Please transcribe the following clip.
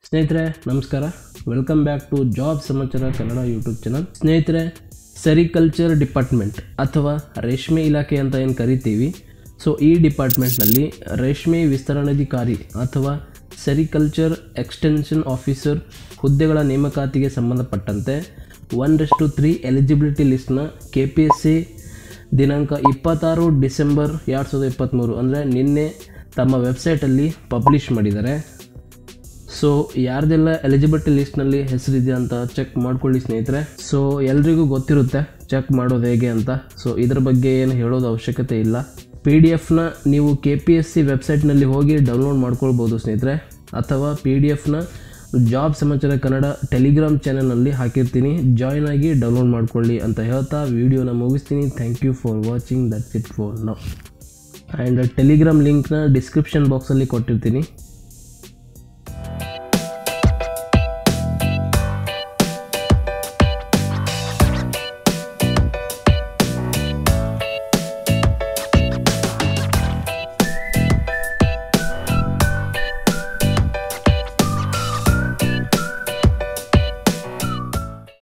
ಸ್ನೇಹಿತರೆ ನಮಸ್ಕಾರ, welcome back to job ಸಮಾಚಾರ ಕನ್ನಡ ಯೂಟ್ಯೂಬ್ ಚಾನಲ್. ಸ್ನೇಹಿತರೆ, ಸೆರಿಕಲ್ಚರ್ ಡಿಪಾರ್ಟ್ಮೆಂಟ್ ಅಥವಾ ರೇಷ್ಮೆ ಇಲಾಖೆ ಅಂತ ಏನು ಕರಿತೀವಿ, ಸೊ ಈ ಡಿಪಾರ್ಟ್ಮೆಂಟ್ನಲ್ಲಿ ರೇಷ್ಮೆ ವಿಸ್ತರಣಾಧಿಕಾರಿ ಅಥವಾ ಸೆರಿಕಲ್ಚರ್ ಎಕ್ಸ್ಟೆನ್ಷನ್ ಆಫೀಸರ್ ಹುದ್ದೆಗಳ ನೇಮಕಾತಿಗೆ ಸಂಬಂಧಪಟ್ಟಂತೆ 1:3 ಎಲಿಜಿಬಿಲಿಟಿ ಲಿಸ್ಟ್ನ KPSC ದಿನಾಂಕ 26 ಡಿಸೆಂಬರ್ 2023 ಅಂದರೆ ನಿನ್ನೆ ತಮ್ಮ ವೆಬ್ಸೈಟಲ್ಲಿ ಪಬ್ಲಿಷ್ ಮಾಡಿದ್ದಾರೆ. ಸೊ ಯಾರ್ದೆಲ್ಲ ಎಲಿಜಿಬಿಲಿಟಿ ಲಿಸ್ಟ್ನಲ್ಲಿ ಹೆಸರಿದೆ ಅಂತ ಚೆಕ್ ಮಾಡ್ಕೊಳ್ಳಿ ಸ್ನೇಹಿತರೆ. ಸೊ ಎಲ್ರಿಗೂ ಗೊತ್ತಿರುತ್ತೆ ಚೆಕ್ ಮಾಡೋದು ಹೇಗೆ ಅಂತ. ಸೊ ಇದ್ರ ಬಗ್ಗೆ ಏನು ಹೇಳೋದು ಅವಶ್ಯಕತೆ ಇಲ್ಲ. PDF ನೀವು KPSC ವೆಬ್ಸೈಟ್ನಲ್ಲಿ ಹೋಗಿ ಡೌನ್ಲೋಡ್ ಮಾಡ್ಕೊಳ್ಬೋದು ಸ್ನೇಹಿತರೆ, ಅಥವಾ PDF ಜಾಬ್ ಸಮಾಚಾರ ಕನ್ನಡ ಟೆಲಿಗ್ರಾಮ್ ಚಾನಲ್ನಲ್ಲಿ ಹಾಕಿರ್ತೀನಿ, ಜಾಯ್ನ್ ಆಗಿ ಡೌನ್ಲೋಡ್ ಮಾಡ್ಕೊಳ್ಳಿ ಅಂತ ಹೇಳ್ತಾ ವಿಡಿಯೋನ ಮುಗಿಸ್ತೀನಿ. Thank you for watching. That's it for now. And Telegram ಲಿಂಕ್ನ ಡಿಸ್ಕ್ರಿಪ್ಷನ್ ಬಾಕ್ಸಲ್ಲಿ ಕೊಟ್ಟಿರ್ತೀನಿ.